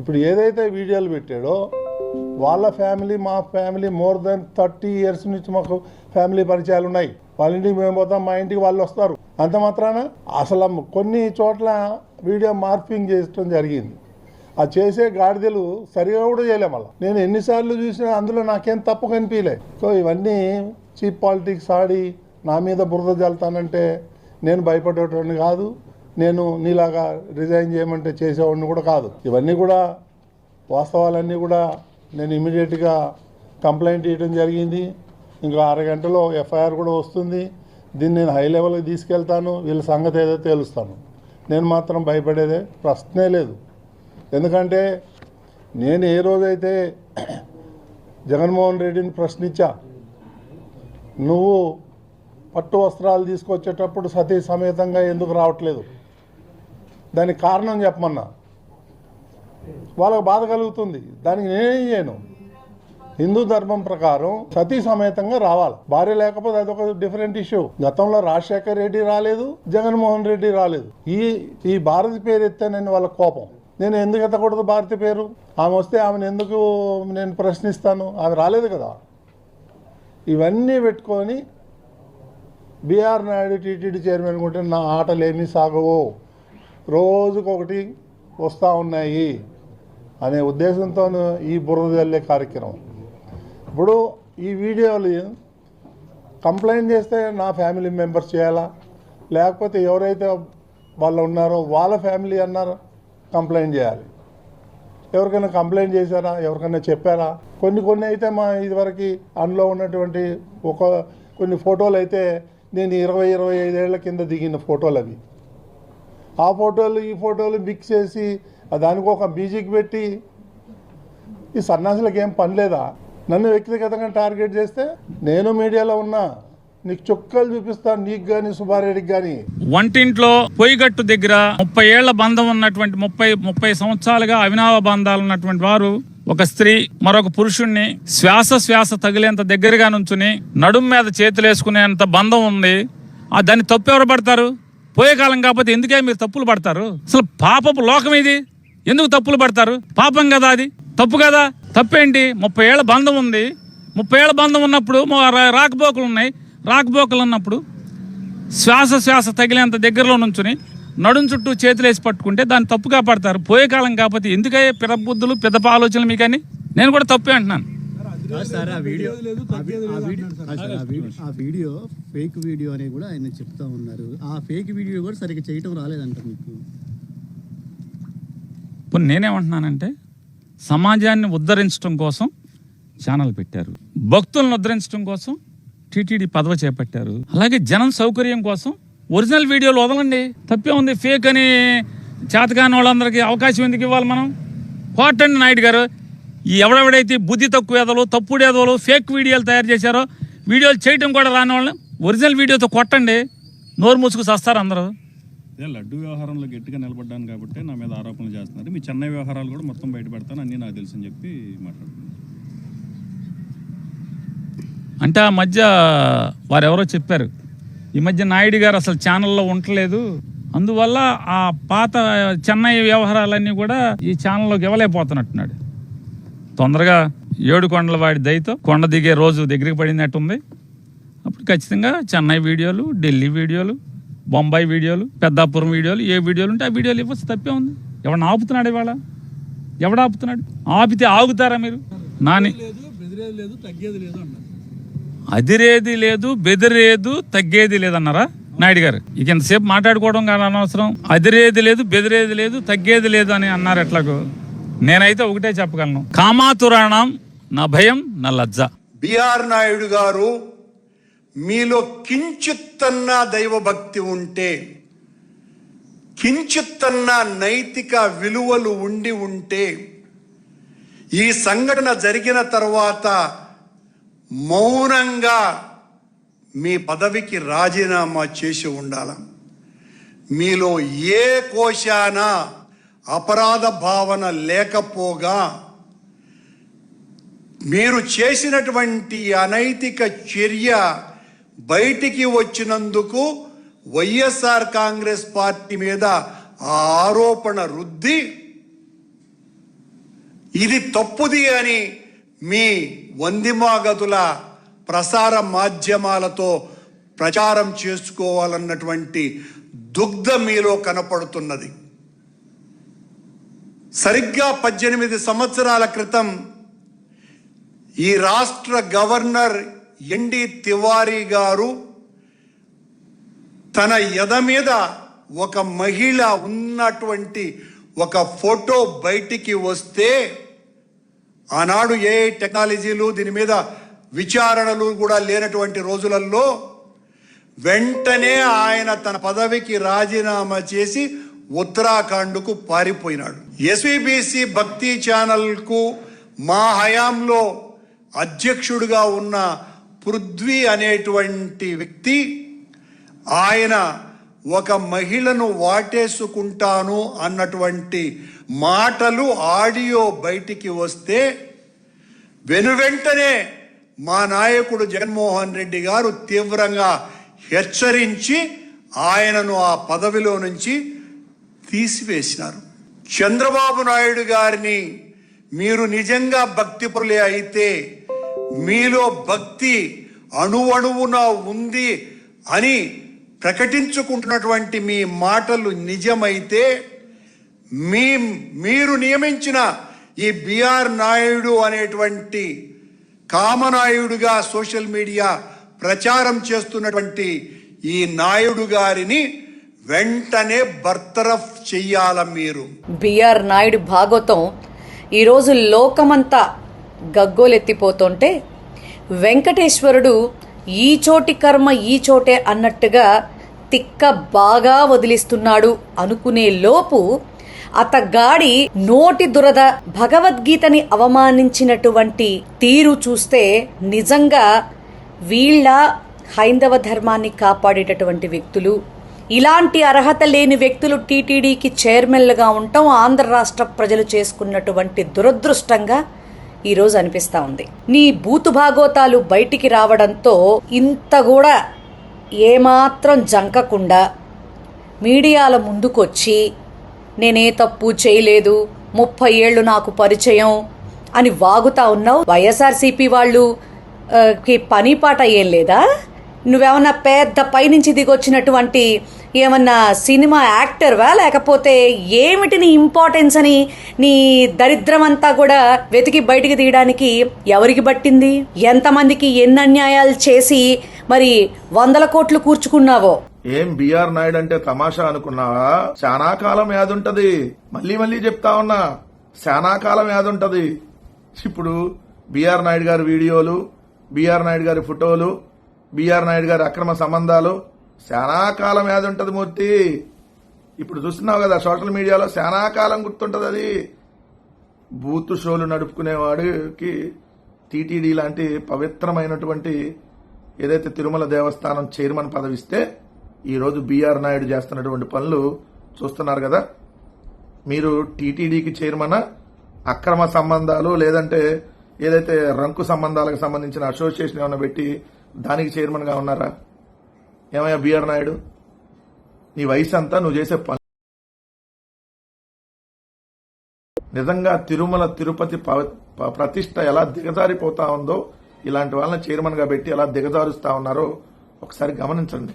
ఇప్పుడు ఏదైతే వీడియోలు పెట్టాడో వాళ్ళ ఫ్యామిలీ మా ఫ్యామిలీ మోర్ దెన్ 30 years నుంచి మాకు ఫ్యామిలీ పరిచయాలు ఉన్నాయి. వాళ్ళ ఇంటికి మేము పోతాం, మా ఇంటికి వాళ్ళు వస్తారు. అంత మాత్రాన అసలు కొన్ని చోట్ల వీడియో మార్పింగ్ చేయడం జరిగింది. ఆ చేసే గాడిదలు సరిగా కూడా చేయలే. మళ్ళీ నేను ఎన్నిసార్లు చూసినా అందులో నాకేం తప్పు కనిపించలే. సో ఇవన్నీ చీప్ పాలిటిక్స్ ఆడి నా మీద బురద జల్తానంటే నేను భయపడేటోడిని కాదు. నేను నీలాగా రిజైన్ చేయమంటే చేసేవాడిని కూడా కాదు. ఇవన్నీ కూడా వాస్తవాలన్నీ కూడా నేను ఇమీడియట్గా కంప్లైంట్ ఇవ్వడం జరిగింది. ఇంకా 6 గంటలో FIR కూడా వస్తుంది. దీన్ని నేను హై లెవెల్కి తీసుకెళ్తాను. వీళ్ళ సంగతి ఏదో తేలుస్తాను. నేను మాత్రం భయపడేదే ప్రశ్నే లేదు. ఎందుకంటే నేను ఏ రోజైతే జగన్మోహన్ రెడ్డిని ప్రశ్నించా, నువ్వు పట్టు వస్త్రాలు తీసుకొచ్చేటప్పుడు సతీ సమేతంగా ఎందుకు రావట్లేదు, దానికి కారణం చెప్పమన్నా. వాళ్ళకు బాధ కలుగుతుంది. దానికి నేనేం చేయను. హిందూ ధర్మం ప్రకారం సతీ సమేతంగా రావాలి. భార్య లేకపోతే అదొక డిఫరెంట్ ఇష్యూ. గతంలో రాజశేఖర రెడ్డి రాలేదు, జగన్మోహన్ రెడ్డి రాలేదు. ఈ భారతి పేరు ఎత్తానని వాళ్ళ కోపం. నేను ఎందుకు ఎత్తకూడదు భారతి పేరు? ఆమె వస్తే ఆమెను ఎందుకు నేను ప్రశ్నిస్తాను? ఆమె రాలేదు కదా. ఇవన్నీ పెట్టుకొని బిఆర్ నాయుడు టీటీడీ చైర్మన్ కొంటే నా ఆటలు ఏమీ సాగవు, రోజుకొకటి వస్తూ ఉన్నాయి అనే ఉద్దేశంతో ఈ బురద జల్లే కార్యక్రమం. ఇప్పుడు ఈ వీడియోలు కంప్లైంట్ చేస్తే నా ఫ్యామిలీ మెంబర్స్ చేయాలా, లేకపోతే ఎవరైతే వాళ్ళు ఉన్నారో వాళ్ళ ఫ్యామిలీ అన్నారో కంప్లైంట్ చేయాలి. ఎవరికైనా కంప్లైంట్ చేశారా, ఎవరికైనా చెప్పారా? కొన్ని అయితే మా ఇదివరకు అందులో ఉన్నటువంటి కొన్ని ఫోటోలు అయితే నేను 20-25 ఏళ్ల కింద దిగిన ఫోటోలు అవి. ఆ ఫోటోలు ఈ ఫోటోలు మిక్స్ చేసి దానికి ఒక మ్యూజిక్ పెట్టి ఈ సన్నాసులకు ఏం పని లేదా? నన్ను వ్యక్తిగతంగా టార్గెట్ చేస్తే నేను మీడియాలో ఉన్నా, నీకు చుక్కలు చూపిస్తాను, నీకు కానీ సుబ్బారెడ్డికి కానీ. వంటింట్లో పొయ్యిగట్టు దగ్గర 30 ఏళ్ల బంధం ఉన్నటువంటి 30 సంవత్సరాలుగా అవినావ బంధాలు ఉన్నటువంటి వారు ఒక స్త్రీ మరొక పురుషుణ్ణి శ్వాస తగిలేంత దగ్గరగా నుంచుని నడుం మీద చేతులు వేసుకునేంత బంధం ఉంది. దాన్ని తప్పు ఎవరు పడతారు? పోయే కాలం కాకపోతే ఎందుకే మీరు తప్పులు పడతారు? అసలు పాపపు లోకం ఇది, ఎందుకు తప్పులు పడతారు? పాపం కదా అది, తప్పు కదా. తప్పేంటి? 30 ఏళ్ల బంధం ఉంది. 30 ఏళ్ల బంధం ఉన్నప్పుడు రాకపోకలు ఉన్నాయి. రాకపోకలు ఉన్నప్పుడు శ్వాస తగిలేంత దగ్గరలో నుంచుని నడుం చుట్టూ చేతులేసి పట్టుకుంటే దాన్ని తప్పుగా పడతారు. పోయే కాలం కాకపోతే ఎందుకయ్యే పిరబుద్ధులు పెద్దప ఆలోచనలు మీకని? నేను కూడా తప్పే అంటున్నాను. ఆ వీడియో ఫేక్ వీడియో అని కూడా ఆయన చెప్తా ఉన్నారు. ఆ ఫేక్ వీడియో కూడా సరిగ్గా చేయటం రాలేదంట మీకు. ఇప్పుడు నేనేమంటున్నానంటే సమాజాన్ని ఉద్ధరించడం కోసం ఛానల్ పెట్టారు, భక్తులను ఉద్ధరించడం కోసం టీటీడీ పదవి చేపట్టారు. అలాగే జనం సౌకర్యం కోసం ఒరిజినల్ వీడియోలు వదలండి, తప్పే ఉంది. ఫేక్ అని చేతకాని వాళ్ళందరికీ అవకాశం ఎందుకు ఇవ్వాలి మనం? కోటండి నాయుడు గారు, ఎవడెవడైతే బుద్ధి తక్కువ ఎదలు, తప్పుడు ఎదలు, ఫేక్ వీడియోలు తయారు చేశారో, వీడియోలు చేయటం కూడా రాని వాళ్ళని ఒరిజినల్ వీడియోతో కొట్టండి, నోరు మూసుకు చేస్తారు అందరూ. లడ్డు వ్యవహారంలో గట్టిగా నిలబడ్డాను కాబట్టి నా మీద ఆరోపణలు చేస్తున్నారు. మీ చెన్నై వ్యవహారాలు కూడా మొత్తం బయట పెడతాను, అన్నీ నాకు తెలుసు అని చెప్పి మాట్లాడుతున్నారు. అంటే ఆ మధ్య వారెవరో చెప్పారు, ఈ మధ్య నాయుడు గారు అసలు ఛానల్లో ఉండలేదు, అందువల్ల ఆ పాత చెన్నై వ్యవహారాలన్నీ కూడా ఈ ఛానల్లోకి ఇవ్వలేకపోతున్నట్టున్నాడు. తొందరగా 7 కొండల వాడి దయతో కొండ దిగే రోజు దగ్గరికి పడినట్టుంది. అప్పుడు ఖచ్చితంగా చెన్నై వీడియోలు, ఢిల్లీ వీడియోలు, బొంబాయి వీడియోలు, పెద్దాపురం వీడియోలు, ఏ వీడియోలు ఉంటే ఆ వీడియోలు ఇవ్వచ్చు, తప్పే ఉంది. ఎవరిని ఆపుతున్నాడు ఇవాళ? ఎవడు ఆపుతున్నాడు? ఆపితే ఆగుతారా మీరు? నాని అదిరేది లేదు, బెదిరేదు, తగ్గేది లేదన్నారా నాయుడు గారు? ఇక ఎంతసేపు మాట్లాడుకోవడం కానీ అనవసరం. అదిరేది లేదు, బెదిరేది లేదు, తగ్గేది లేదు అని అన్నారు. ఎట్లాగో నేనైతే ఒకటే చెప్పగలను, కామాతురాణం నా భయం నా లజ్జ. బిఆర్ నాయుడు గారు, మీలో కించిత్తన్న దైవభక్తి ఉంటే, కించిత్తన్న నైతిక విలువలు ఉంటే ఈ సంఘటన జరిగిన తర్వాత మౌనంగా మీ పదవికి రాజీనామా చేసి ఉండాలి. మీలో ఏ కోశాన అపరాధ భావన లేకపోగా మీరు చేసినటువంటి అనైతిక చర్య బయటికి వచ్చినందుకు వైఎస్ఆర్ కాంగ్రెస్ పార్టీ మీద ఆ ఆరోపణ రుద్ది ఇది తప్పుది అని మీ వందిమాగతుల ప్రసార మాధ్యమాలతో ప్రచారం చేసుకోవాలన్నటువంటి దుగ్ధ మీలో కనపడుతున్నది. సరిగ్గా 18 సంవత్సరాల క్రితం ఈ రాష్ట్ర గవర్నర్ ఎన్డి తివారీ గారు తన ఎద మీద ఒక మహిళ ఉన్నటువంటి ఒక ఫోటో బయటికి వస్తే, ఆనాడు ఏ టెక్నాలజీలు దీని మీద విచారణలు కూడా లేనటువంటి రోజులలో వెంటనే ఆయన తన పదవికి రాజీనామా చేసి ఉత్తరాఖండ్కు పారిపోయినాడు. ఎస్వీబీసీ భక్తి ఛానల్కు మా హయాంలో అధ్యక్షుడిగా ఉన్న పృథ్వీ అనేటువంటి వ్యక్తి, ఆయన ఒక మహిళను వాటేసుకుంటాను అన్నటువంటి మాటలు ఆడియో బయటికి వస్తే వెనువెంటనే మా నాయకుడు జగన్మోహన్ రెడ్డి గారు తీవ్రంగా హెచ్చరించి ఆయనను ఆ పదవిలో నుంచి తీసివేసినారు. చంద్రబాబు నాయుడు గారిని మీరు నిజంగా భక్తిపరులే అయితే, మీలో భక్తి అణువణువున ఉంది అని ప్రకటించుకుంటున్నటువంటి మీ మాటలు నిజమైతే, మీరు నియమించిన ఈ బిఆర్ నాయుడు అనేటువంటి కామనాయుడుగా సోషల్ మీడియా ప్రచారం చేస్తున్నటువంటి ఈ నాయుడు గారిని వెంటనే బర్తరఫ్ చెయ్యాల. మీరు బిఆర్ నాయుడు భాగవతం ఈరోజు లోకమంతా గగ్గోలెత్తిపోతుంటే, వెంకటేశ్వరుడు ఈ చోటి కర్మ ఈ చోటే అన్నట్టుగా తిక్క బాగా వదిలిస్తున్నాడు అనుకునే లోపు అతగాడి నోటి దురద భగవద్గీతని అవమానించినటువంటి తీరు చూస్తే నిజంగా వీళ్ళ హైందవ ధర్మాన్ని కాపాడేటటువంటి వ్యక్తులు, ఇలాంటి అర్హత లేని వ్యక్తులు టీటీడీకి చైర్మన్లుగా ఉండటం ఆంధ్ర రాష్ట్ర ప్రజలు చేసుకున్నటువంటి దురదృష్టంగా ఈరోజు అనిపిస్తా ఉంది. నీ బూతు భాగోతాలు బయటికి రావడంతో ఇంత కూడా ఏమాత్రం జంకకుండా మీడియాల ముందుకొచ్చి నేనే తప్పు చేయలేదు, 30 ఏళ్ళు నాకు పరిచయం అని వాగుతా ఉన్నావు. వైఎస్ఆర్సీపీ వాళ్ళు కి పని పాట ఏం లేదా? నువ్వేమన్నా పెద్ద పైనుంచి దిగొచ్చినటువంటి ఏమన్నా సినిమా యాక్టర్వా, లేకపోతే ఏమిటి నీ ఇంపార్టెన్స్ అని నీ దరిద్రం అంతా కూడా వెతికి బయటికి తీయడానికి ఎవరికి పట్టింది? ఎంతమందికి ఎన్ని అన్యాయాలు చేసి మరి 100 కోట్లు కూర్చుకున్నావో. ఏం బిఆర్ నాయుడు అంటే తమాషా అనుకున్నావా? చాలా కాలం యాదుంటది. మళ్ళీ చెప్తా ఉన్నా, చాలా కాలం యాదుంటది. ఇప్పుడు బిఆర్ నాయుడు గారి వీడియోలు, బిఆర్ నాయుడు గారి ఫోటోలు, బిఆర్ నాయుడు గారి అక్రమ సంబంధాలు చాలా కాలం యాదుంటది మూర్తి. ఇప్పుడు చూస్తున్నావు కదా సోషల్ మీడియాలో, చాలా కాలం గుర్తుంటది. అది బూత్ షోలు నడుపుకునేవాడికి టీటీడీ లాంటి పవిత్రమైనటువంటి ఏదైతే తిరుమల దేవస్థానం చైర్మన్ పదవిస్తే, ఈరోజు బిఆర్ నాయుడు చేస్తున్నటువంటి పనులు చూస్తున్నారు కదా. మీరు టీటీడీకి చైర్మన్ అక్రమ సంబంధాలు లేదంటే ఏదైతే రంకు సంబంధాలకు సంబంధించిన అసోసియేషన్ ఏమైనా పెట్టి దానికి చైర్మన్ గా ఉన్నారా? ఏమయ్యా బిఆర్ నాయుడు, నీ వయసు అంతా నువ్వు చేసే పని నిజంగా తిరుమల తిరుపతి ప్రతిష్ట ఎలా దిగజారిపోతా ఉందో, ఇలాంటి వాళ్ళని చైర్మన్ గా పెట్టి ఎలా దిగజారుస్తా ఉన్నారో ఒకసారి గమనించండి.